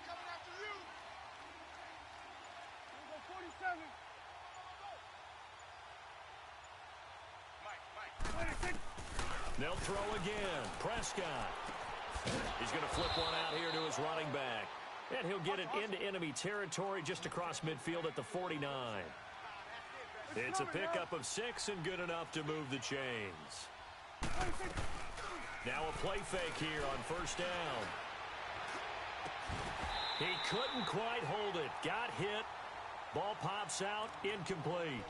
Coming after you. Here we go, 47. Mike. 26. They'll throw again. Prescott. He's going to flip one out here to his running back. And he'll get it into enemy territory just across midfield at the 49. It's a pickup of 6 and good enough to move the chains. 26. Now a play fake here on 1st down. He couldn't quite hold it. Got hit. Ball pops out. Incomplete.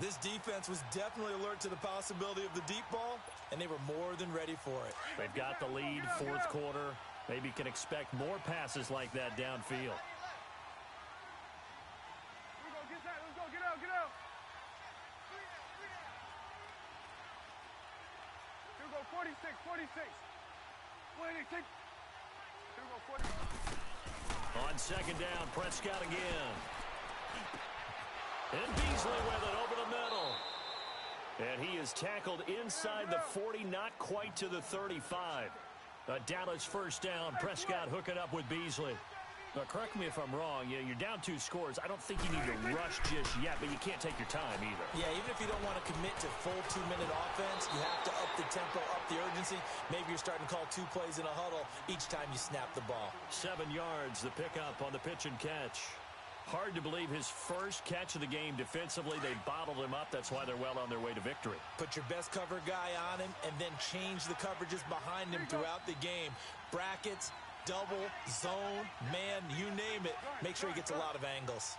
This defense was definitely alert to the possibility of the deep ball, and they were more than ready for it. They've got the lead, fourth quarter. Maybe can expect more passes like that downfield. Let's go, get out. Here we go, 46. 26. Here we go, 46. On second down, Prescott again. And Beasley with it over the middle. And he is tackled inside the 40, not quite to the 35. A Dallas first down. Prescott hooking up with Beasley. Now, correct me if I'm wrong. You're down 2 scores. I don't think you need to rush just yet, but you can't take your time either. Yeah, even if you don't want to commit to full 2-minute offense, you have to up the tempo, up the urgency. Maybe you're starting to call 2 plays in a huddle each time you snap the ball. 7 yards, the pickup on the pitch and catch. Hard to believe his first catch of the game defensively. They bottled him up. That's why they're well on their way to victory. Put your best cover guy on him and then change the coverages behind him throughout the game. Brackets, double, zone, man, you name it. Make sure he gets a lot of angles.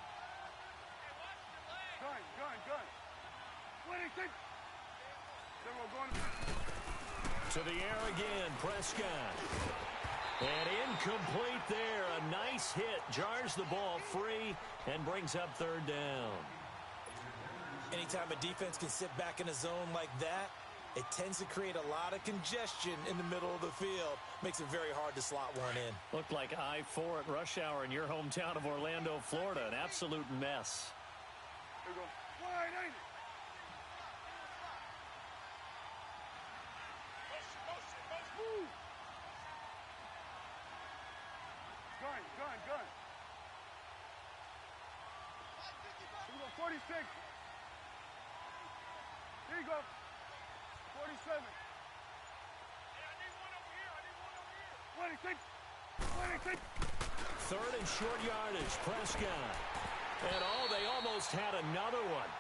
To the air again, Prescott. And incomplete there. A nice hit. Jars the ball free and brings up third down. Anytime a defense can sit back in a zone like that, it tends to create a lot of congestion in the middle of the field. Makes it very hard to slot one in. Looked like I-4 at rush hour in your hometown of Orlando, Florida. An absolute mess. There you go. Wide, ain't it? Woo! Gun. Here we go, 46. Here you go. 47. Hey, I need one over here. 26. Third and short yardage, Prescott. And they almost had another one.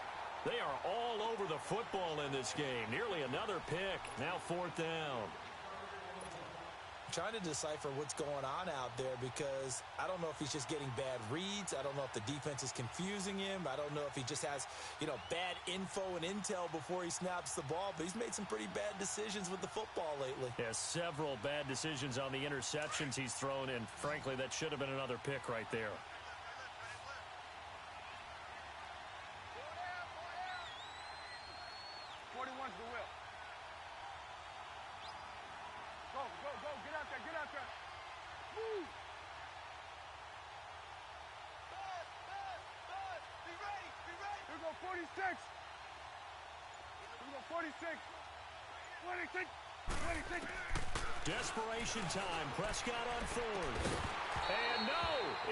They are all over the football in this game. Nearly another pick. Now fourth down. Trying to decipher what's going on out there because I don't know if he's just getting bad reads. I don't know if the defense is confusing him. I don't know if he just has, bad info and intel before he snaps the ball. But he's made some pretty bad decisions with the football lately. Yeah, several bad decisions on the interceptions he's thrown, and frankly, that should have been another pick right there. Woo! 46. Here we go, 46. 26. Desperation time. Prescott on fourth. And no,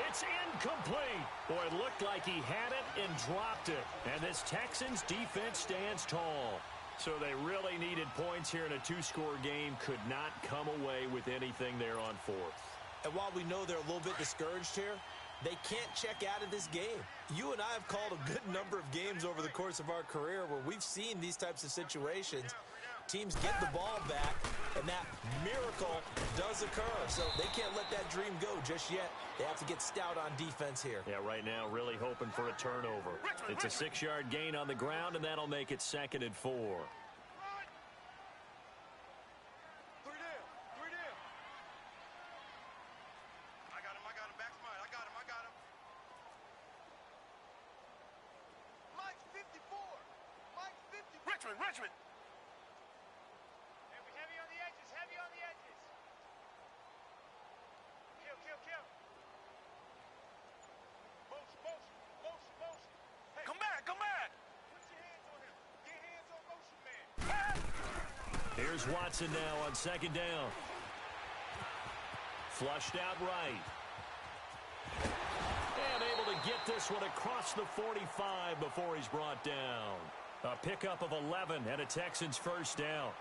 it's incomplete. Boy, it looked like he had it and dropped it. And this Texans defense stands tall. So they really needed points here in a two-score game. Could not come away with anything there on fourth. And while we know they're a little bit discouraged here, they can't check out of this game. You and I have called a good number of games over the course of our career where we've seen these types of situations. Teams get the ball back, and that miracle does occur. So they can't let that dream go just yet. They have to get stout on defense here. Yeah, right now really hoping for a turnover. It's a 6-yard gain on the ground, and that'll make it 2nd and 4. Richmond. Heavy on the edges. Kill. Motion. Hey. Come back. Put your hands on him. Get hands on motion, man. Here's Watson now on 2nd down. Flushed out right. And able to get this one across the 45 before he's brought down. A pickup of 11 and a Texans first down.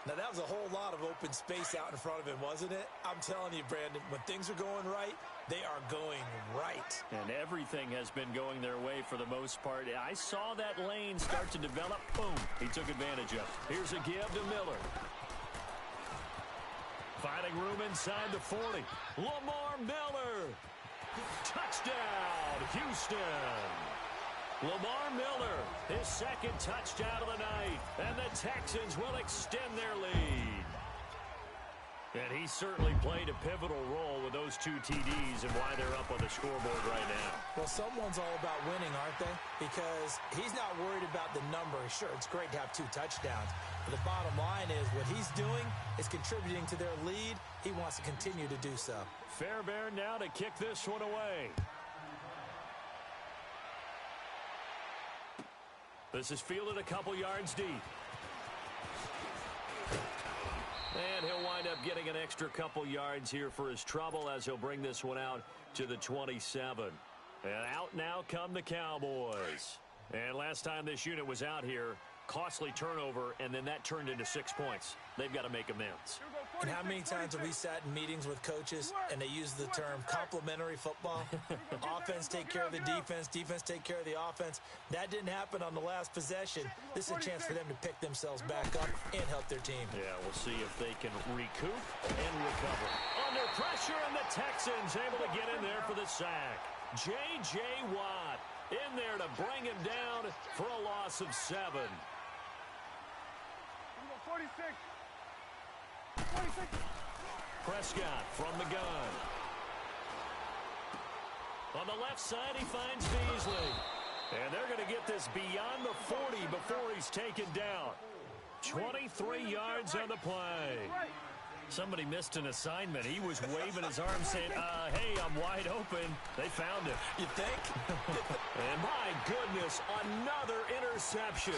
Now, that was a whole lot of open space out in front of him, wasn't it? I'm telling you, Brandon, when things are going right, they are going right. And everything has been going their way for the most part. I saw that lane start to develop. Boom. He took advantage of it. Here's a give to Miller. Finding room inside the 40. Lamar Miller. Touchdown, Houston. Lamar Miller, his 2nd touchdown of the night, and the Texans will extend their lead. And he certainly played a pivotal role with those 2 TDs and why they're up on the scoreboard right now. Well, someone's all about winning, aren't they? Because he's not worried about the number. Sure, it's great to have 2 touchdowns. But the bottom line is what he's doing is contributing to their lead. He wants to continue to do so. Fairbairn now to kick this one away. This is fielded a couple yards deep. And he'll wind up getting an extra couple yards here for his trouble as he'll bring this one out to the 27. And out now come the Cowboys. And last time this unit was out here, costly turnover, and then that turned into 6 points. They've got to make amends. And how many times have we sat in meetings with coaches and they use the term complementary football? Offense take care of the defense, defense take care of the offense. That didn't happen on the last possession. This is a chance for them to pick themselves back up and help their team. Yeah, we'll see if they can recoup and recover. Under pressure, and the Texans able to get in there for the sack. J.J. Watt in there to bring him down for a loss of 7. 46. Prescott from the gun. On the left side, he finds Beasley. And they're going to get this beyond the 40 before he's taken down. 23 yards on the play. Somebody missed an assignment. He was waving his arm saying, hey, I'm wide open. They found him. You think? And my goodness, another interception.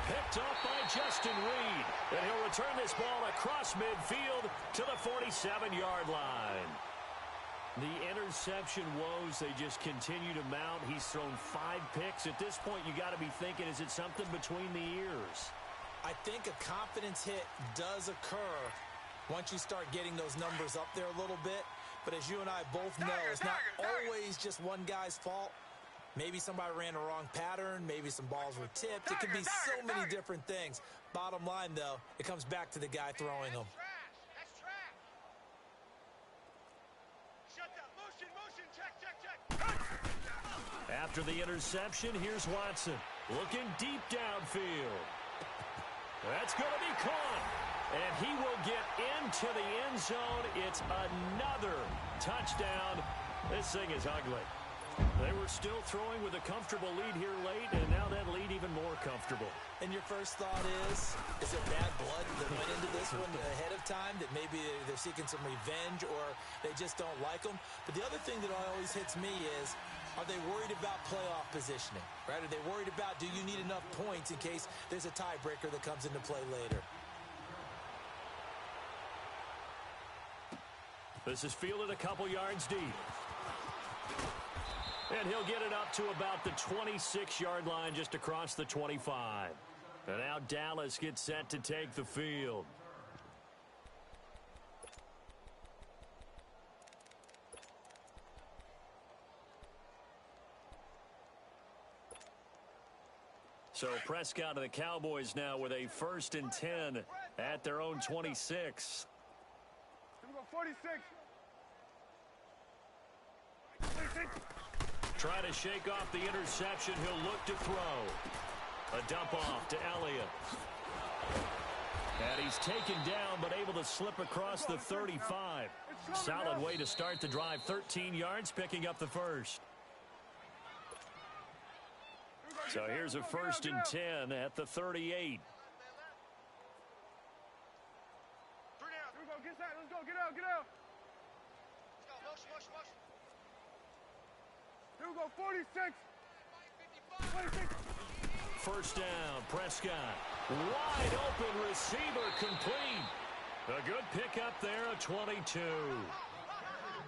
Picked up by Justin Reed. And he'll return this ball across midfield to the 47-yard line. The interception woes, they just continue to mount. He's thrown 5 picks. At this point, you got to be thinking, is it something between the ears? I think a confidence hit does occur once you start getting those numbers up there a little bit. But as you and I both know, it's not always just one guy's fault. Maybe somebody ran a wrong pattern. Maybe some balls were tipped. It could be so many different things. Bottom line, though, it comes back to the guy throwing them. That's trash. Shut down. Motion. Check. After the interception, here's Watson. Looking deep downfield. That's going to be caught. And he will get into the end zone. It's another touchdown. This thing is ugly. They were still throwing with a comfortable lead here late, and now that lead even more comfortable. And your first thought is it bad blood that went into this one ahead of time, that maybe they're seeking some revenge or they just don't like them? But the other thing that always hits me is, are they worried about playoff positioning, right? Are they worried about, do you need enough points in case there's a tiebreaker that comes into play later? This is fielded a couple yards deep. And he'll get it up to about the 26-yard line, just across the 25. And now Dallas gets set to take the field. So Prescott of the Cowboys now with a 1st and 10 at their own 26. 46. Try to shake off the interception. He'll look to throw. A dump off to Elliott. And he's taken down, but able to slip across the 35. Solid way to start the drive. 13 yards, picking up the first. So here's a 1st and 10 at the 38. Here we go. Let's go. Get out. Let's go. Motion. Here we go, 46. 26. First down, Prescott. Wide open receiver, complete. A good pickup there, a 22.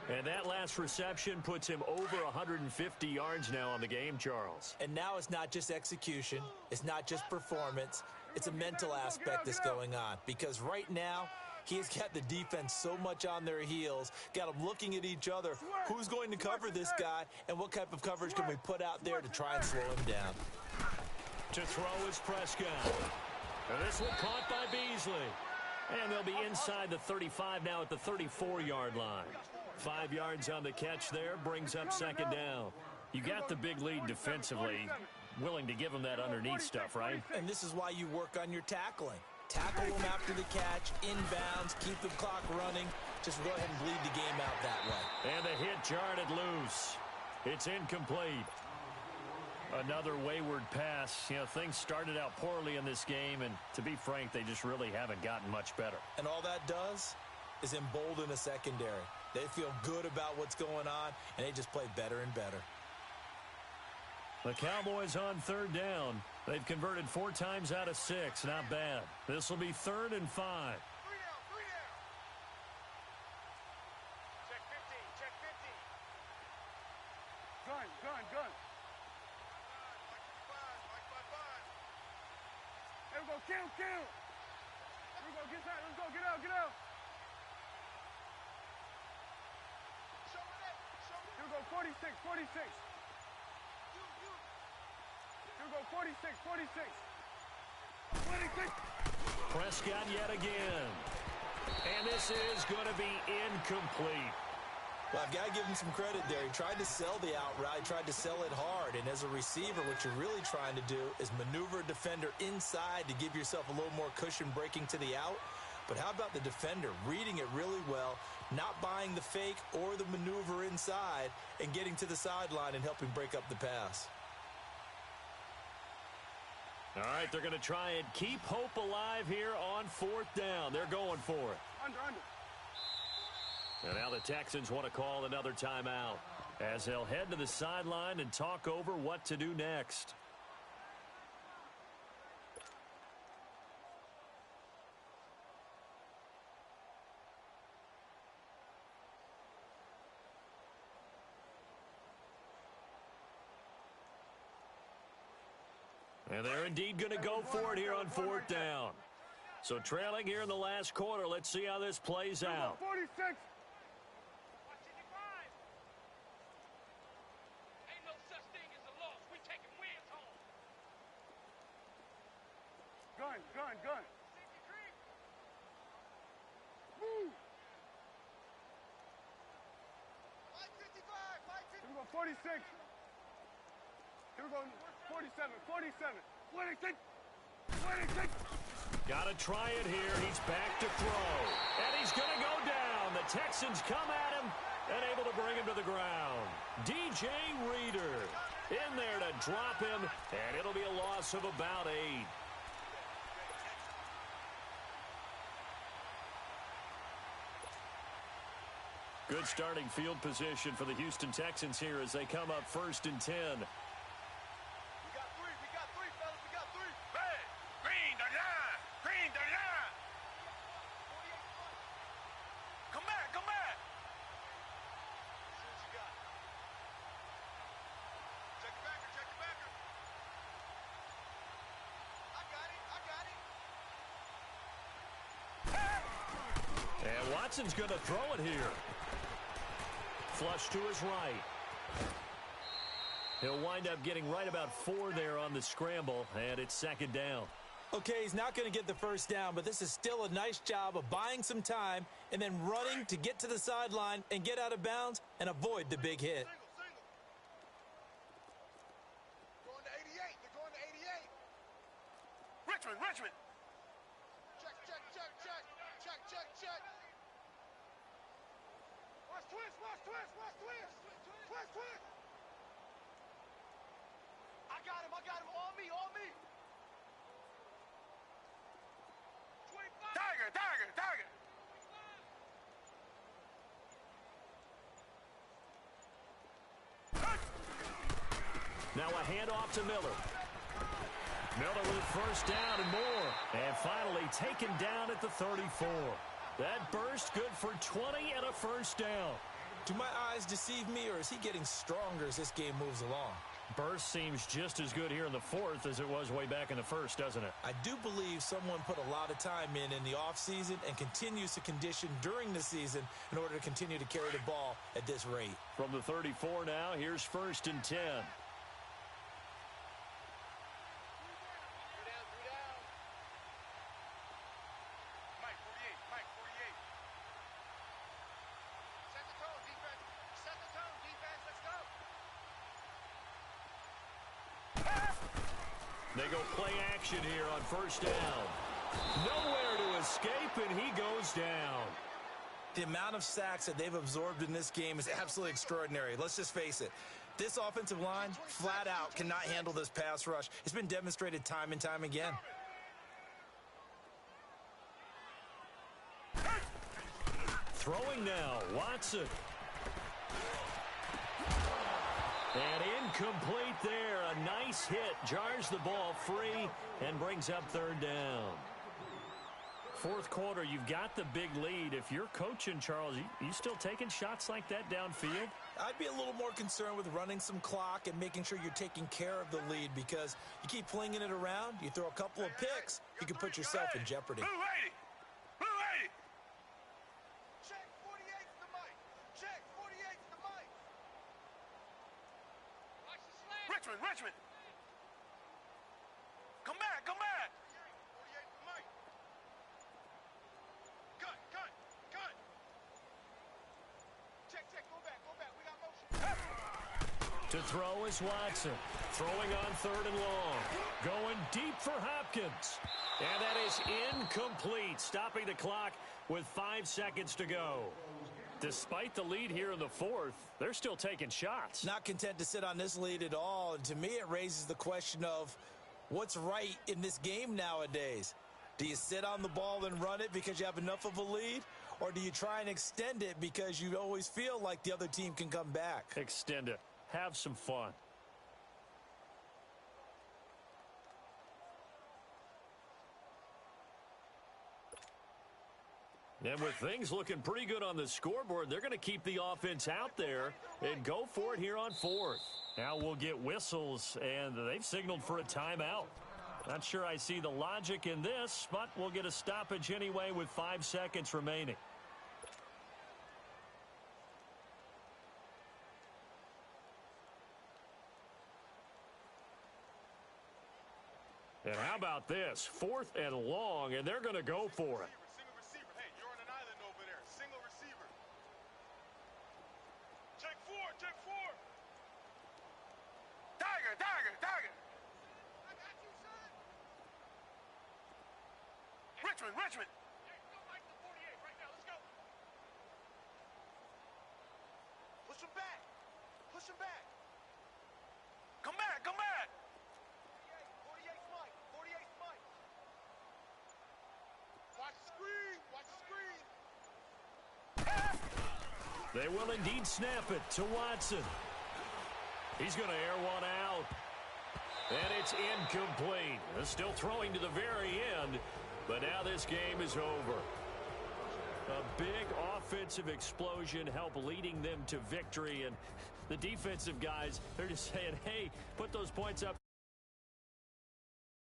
And that last reception puts him over 150 yards now on the game, Charles. And now it's not just execution. It's not just performance. It's a mental aspect that's going on. Because right now, he's got the defense so much on their heels, got them looking at each other. Who's going to cover this guy, and what type of coverage can we put out there to try and slow him down? To throw is Prescott. And this one caught by Beasley. And they'll be inside the 35 now at the 34-yard line. 5 yards on the catch there, brings up 2nd down. You got the big lead defensively, willing to give them that underneath stuff, right? And this is why you work on your tackling. Tackle them after the catch, inbounds, keep the clock running. Just go ahead and bleed the game out that way. And the hit jarred it loose. It's incomplete. Another wayward pass. You know, things started out poorly in this game, and to be frank, they just really haven't gotten much better. And all that does is embolden a secondary. They feel good about what's going on, and they just play better and better. The Cowboys on 3rd down. They've converted 4 times out of 6. Not bad. This will be 3rd and 5. 3 down. Check 50. Gun. Mike 5. 46, 46. Here we go, 46, 46. 26. Prescott yet again. And this is going to be incomplete. Well, I've got to give him some credit there. He tried to sell the out route. He tried to sell it hard. And as a receiver, what you're really trying to do is maneuver a defender inside to give yourself a little more cushion breaking to the out. But how about the defender reading it really well, not buying the fake or the maneuver inside, and getting to the sideline and helping break up the pass? All right, they're going to try and keep hope alive here on 4th down. They're going for it. Under. And now the Texans want to call another timeout as they'll head to the sideline and talk over what to do next. And they're indeed going to go for it here on 4th down. So trailing here in the last quarter, let's see how this plays out. 46. Ain't no such thing as a loss. We taking wins home. Gun. Move. 555, 555. Here we go, 46. Here we go, 47, 47. 26. Got to try it here. He's back to throw. And he's going to go down. The Texans come at him and able to bring him to the ground. DJ Reader in there to drop him, and it'll be a loss of about 8. Good starting field position for the Houston Texans here as they come up 1st and 10. We got three, fellas. We got three. Red, green, the line. Green, the line. Come back. See what you got. Check the backer. I got it. And Watson's going to throw it here. Flush to his right. He'll wind up getting right about 4 there on the scramble, and it's 2nd down. Okay, he's not going to get the first down, but this is still a nice job of buying some time and then running to get to the sideline and get out of bounds and avoid the big hit. Single. Going to 88. They're going to 88. Richmond. Check. Watch twist. I got him. On me. 25. Tiger. Now a handoff to Miller. Miller with 1st down and more. And finally taken down at the 34. That burst good for 20 and a 1st down. Do my eyes deceive me, or is he getting stronger as this game moves along? Burst seems just as good here in the 4th as it was way back in the 1st, doesn't it? I do believe someone put a lot of time in the offseason and continues to condition during the season in order to continue to carry the ball at this rate. From the 34 now, here's 1st and 10. Mike 48. Set the tone, defense. Let's go. They go play action here on 1st down. Nowhere to escape, and he goes down. The amount of sacks that they've absorbed in this game is absolutely extraordinary. Let's just face it. This offensive line, flat out, cannot handle this pass rush. It's been demonstrated time and time again. Throwing now, Watson. And incomplete there. A nice hit. Jars the ball free and brings up 3rd down. 4th quarter, you've got the big lead. If you're coaching, Charles, you still taking shots like that downfield? I'd be a little more concerned with running some clock and making sure you're taking care of the lead, because you keep flinging it around, you throw a couple of picks, you can put yourself in jeopardy. Blue 80. Check 48's the mic. Richmond. Come back, come back. 48 for Mike. Cut. Check, go back. We got motion. To throw is Watson. Throwing on 3rd and long. Going deep for Hopkins. And that is incomplete. Stopping the clock with 5 seconds to go. Despite the lead here in the 4th, they're still taking shots. Not content to sit on this lead at all. And to me, it raises the question of what's right in this game nowadays. Do you sit on the ball and run it because you have enough of a lead? Or do you try and extend it because you always feel like the other team can come back? Extend it. Have some fun. And with things looking pretty good on the scoreboard, they're going to keep the offense out there and go for it here on 4th. Now we'll get whistles, and they've signaled for a timeout. Not sure I see the logic in this, but we'll get a stoppage anyway with 5 seconds remaining. And how about this? 4th and long, and they're going to go for it. Single receiver. Hey, you're on an island over there. Single receiver. Check four. Tiger. I got you, son. Richmond. Yeah, go like the 48 right now. Let's go. Push him back. Come back. 48 Mike. Watch the screen. They will indeed snap it to Watson. He's going to air one out. And it's incomplete. They're still throwing to the very end, but now this game is over. A big offensive explosion helped leading them to victory, and the defensive guys, they're just saying, hey, put those points up